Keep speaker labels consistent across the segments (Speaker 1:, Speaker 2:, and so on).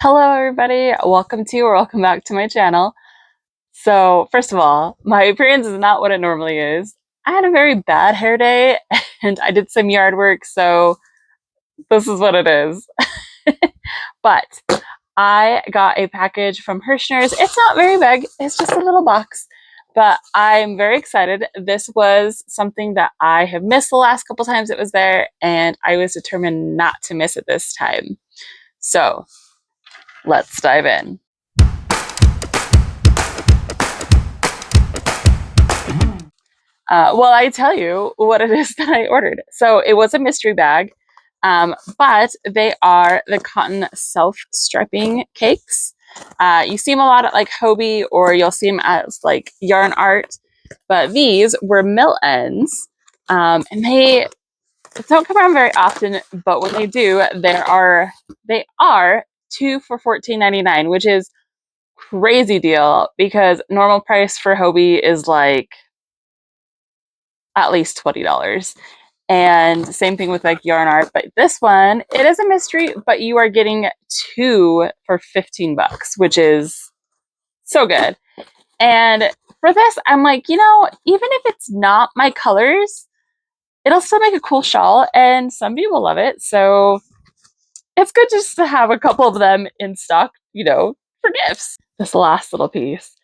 Speaker 1: Hello everybody, welcome back to my channel. So first of all, my appearance is not what it normally is. I had a very bad hair day and I did some yard work, so this is what it is. But I got a package from Herrschners. It's not very big, it's just a little box. But I'm very excited. This was something that I have missed the last couple times it was there, and I was determined not to miss it this time. So let's dive in. Well, I tell you what it is that I ordered. So it was a mystery bag, but they are the cotton self-striping cakes. You see them a lot at like Hobie, or you'll see them as like yarn art, but these were mill ends, and they don't come around very often, but when they do, they are 2 for $14.99, which is crazy deal because normal price for Hobie is like at least $20. And same thing with like yarn art, but this one, it is a mystery, but you are getting 2 for 15 bucks, which is so good. And for this, I'm like, even if it's not my colors, it'll still make a cool shawl and some people love it. So it's good just to have a couple of them in stock, for gifts. This last little piece.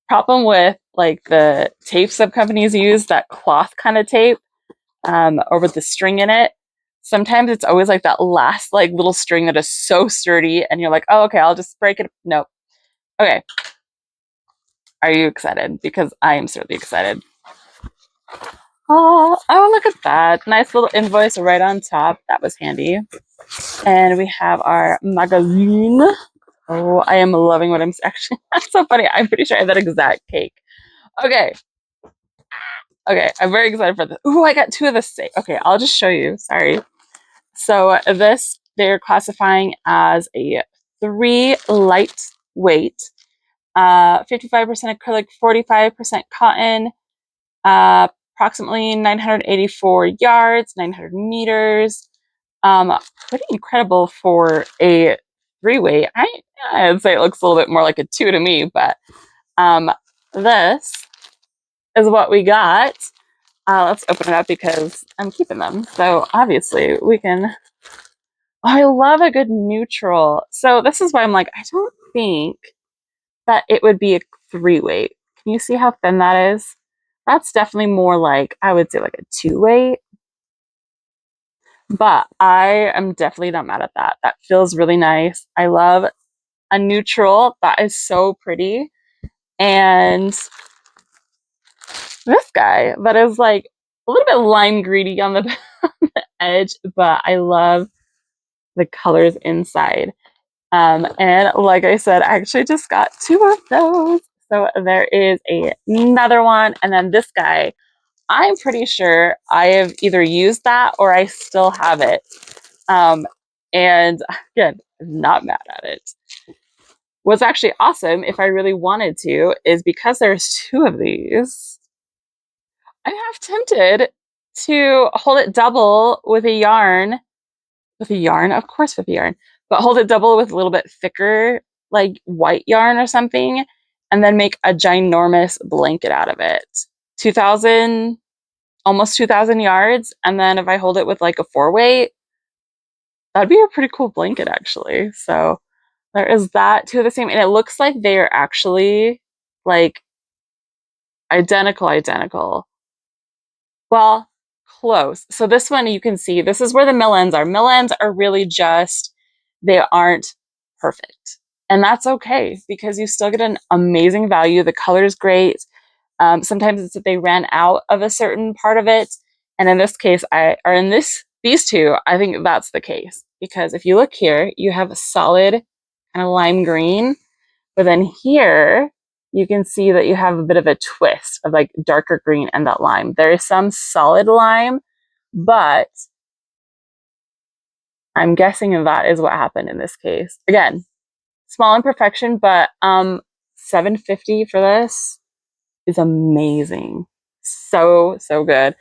Speaker 1: Problem with like the tape sub companies use, that cloth kind of tape, or with the string in it. Sometimes it's always like that last like little string that is so sturdy and you're like, oh, okay, I'll just break it. Nope. Okay. Are you excited? Because I am certainly excited. Oh, look at that. Nice little invoice right on top. That was handy. And we have our magazine. Oh, I am loving what I'm actually. That's so funny. I'm pretty sure I have that exact cake. Okay. Okay, I'm very excited for this. Ooh, I got 2 of the same. Okay, I'll just show you. Sorry. So this, they're classifying as a 3 lightweight, 55% acrylic, 45% cotton, approximately 984 yards, 900 meters. Pretty incredible for a 3-weight. I'd say it looks a little bit more like a 2 to me, but this is what we got. Let's open it up because I'm keeping them. So obviously we can. Oh, I love a good neutral. So this is why I'm like, I don't think that it would be a 3-weight. Can you see how thin that is? That's definitely more like, I would say like a 2-weight. But I am definitely not mad at that. That feels really nice. I love a neutral. That is so pretty. And this guy that is like a little bit lime greeny on the edge, but I love the colors inside. And like I said, I actually just got 2 of those. So there is another one. And then this guy, I'm pretty sure I have either used that or I still have it. And again, not mad at it. What's actually awesome, if I really wanted to, is because there's 2 of these, I'm half tempted to hold it double with a yarn. With a yarn, of course, with a yarn, but hold it double with a little bit thicker, like white yarn or something, and then make a ginormous blanket out of it. 2,000, almost 2,000 yards. And then if I hold it with like a 4-weight, that'd be a pretty cool blanket, actually. So there is that, 2 of the same. And it looks like they're actually like identical. Well, close. So this one you can see, this is where the mill ends are. Mill ends are really just, they aren't perfect. And that's okay because you still get an amazing value. The color is great. Sometimes it's that they ran out of a certain part of it. And in this case, these 2, I think that's the case. Because if you look here, you have a solid kind of lime green. But then here, you can see that you have a bit of a twist of like darker green and that lime. There is some solid lime, but I'm guessing that is what happened in this case. Again, small imperfection, but $7.50 for this is amazing. So good.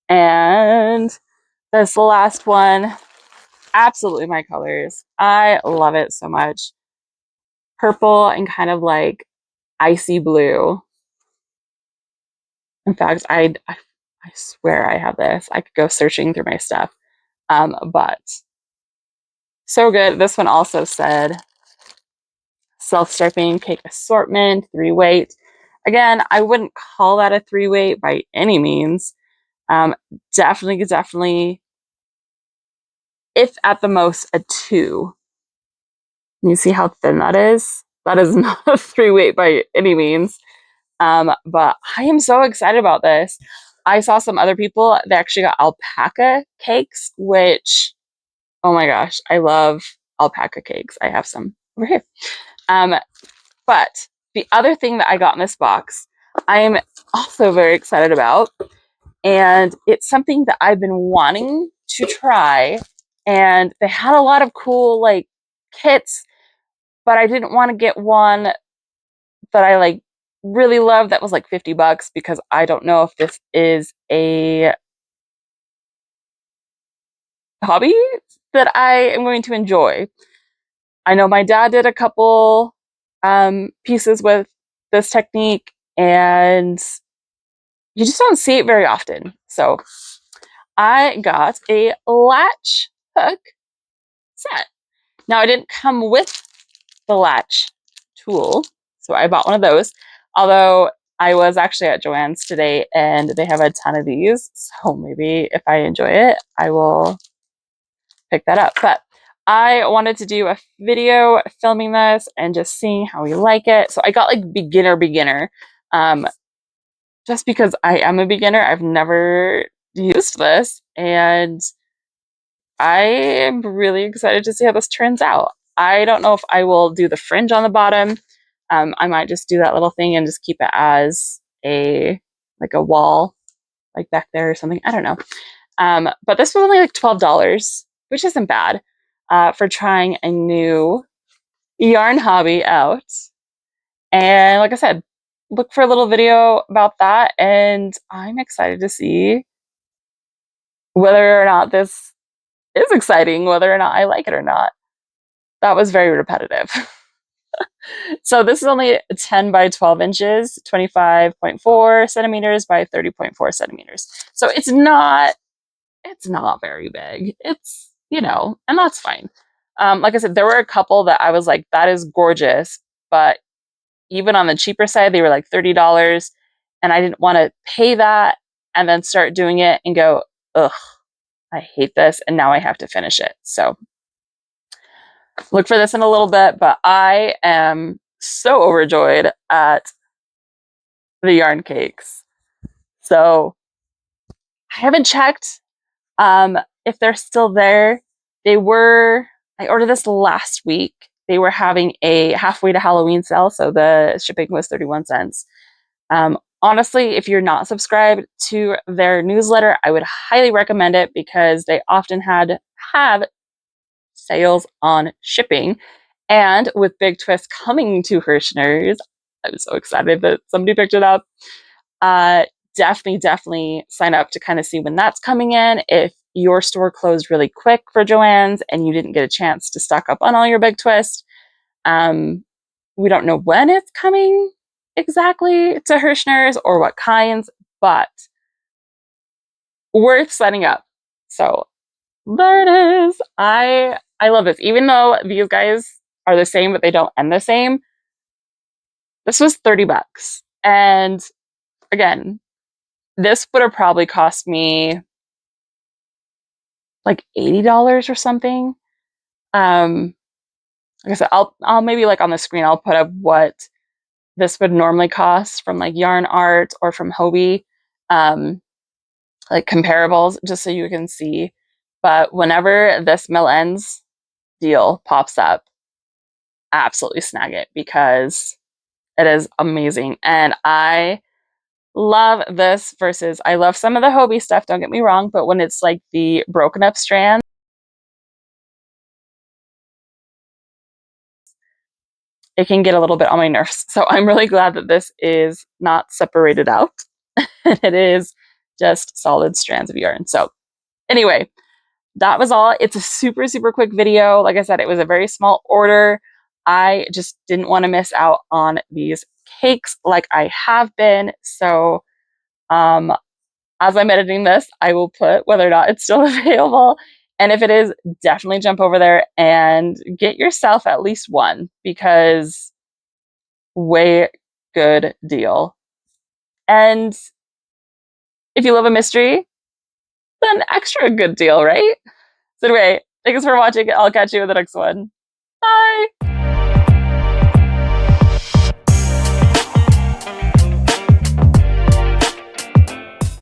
Speaker 1: And this last one, absolutely my colors. I love it so much. purple and kind of like icy blue. In fact, I swear I have this. I could go searching through my stuff. But so good. This one also said self-striping cake assortment, 3-weight. Again, I wouldn't call that a 3-weight by any means. Definitely, if at the most, a 2. You see how thin that is? That is not a 3-weight by any means. But I am so excited about this. I saw some other people that actually got alpaca cakes, which, oh my gosh, I love alpaca cakes. I have some over here. But the other thing that I got in this box, I am also very excited about, and it's something that I've been wanting to try, and they had a lot of cool like kits, but I didn't want to get one that I like really love that was like $50 because I don't know if this is a hobby that I am going to enjoy. I know my dad did a couple pieces with this technique, and you just don't see it very often. So I got a latch hook set. Now, I didn't come with the latch tool, so I bought one of those. Although I was actually at Joann's today and they have a ton of these, so maybe if I enjoy it, I will pick that up. But I wanted to do a video filming this and just seeing how we like it. So I got like beginner, just because I am a beginner. I've never used this, and I am really excited to see how this turns out. I don't know if I will do the fringe on the bottom. I might just do that little thing and just keep it as a like a wall, like back there or something. I don't know. But this was only like $12, which isn't bad for trying a new yarn hobby out. And like I said, look for a little video about that. And I'm excited to see whether or not this is exciting, whether or not I like it or not. That was very repetitive. So this is only 10 by 12 inches, 25.4 centimeters by 30.4 centimeters. So it's not very big. It's, and that's fine. Like I said, there were a couple that I was like, that is gorgeous. But even on the cheaper side, they were like $30. And I didn't want to pay that and then start doing it and go, ugh, I hate this. And now I have to finish it. So look for this in a little bit, but I am so overjoyed at the yarn cakes. So I haven't checked if they're still there. I ordered this last week. They were having a halfway to Halloween sale, so the shipping was 31 cents. Honestly, if you're not subscribed to their newsletter, I would highly recommend it because they often have sales on shipping. And with Big Twist coming to Herrschners, I'm so excited that somebody picked it up. Definitely sign up to kind of see when that's coming in. If your store closed really quick for Joann's and you didn't get a chance to stock up on all your Big Twist, we don't know when it's coming exactly to Herrschners or what kinds, but worth signing up. So there it is. I love this. Even though these guys are the same, but they don't end the same, this was $30. And again, this would have probably cost me like $80 or something. Like I said, I'll maybe like on the screen, I'll put up what this would normally cost from like Yarn Art or from Hobie, like comparables, just so you can see. But whenever this Mill Ends deal pops up, absolutely snag it because it is amazing. And I love this versus I love some of the Hobie stuff, don't get me wrong, but when it's like the broken up strands, it can get a little bit on my nerves. So I'm really glad that this is not separated out. It is just solid strands of yarn. So anyway, that was all. It's a super quick video. Like I said, it was a very small order. I just didn't want to miss out on these cakes like I have been. So um, as I'm editing this, I will put whether or not it's still available. And if it is, definitely jump over there and get yourself at least one, because way good deal. And if you love a mystery, then extra good deal, right? So anyway, thanks for watching. I'll catch you in the next one. Bye.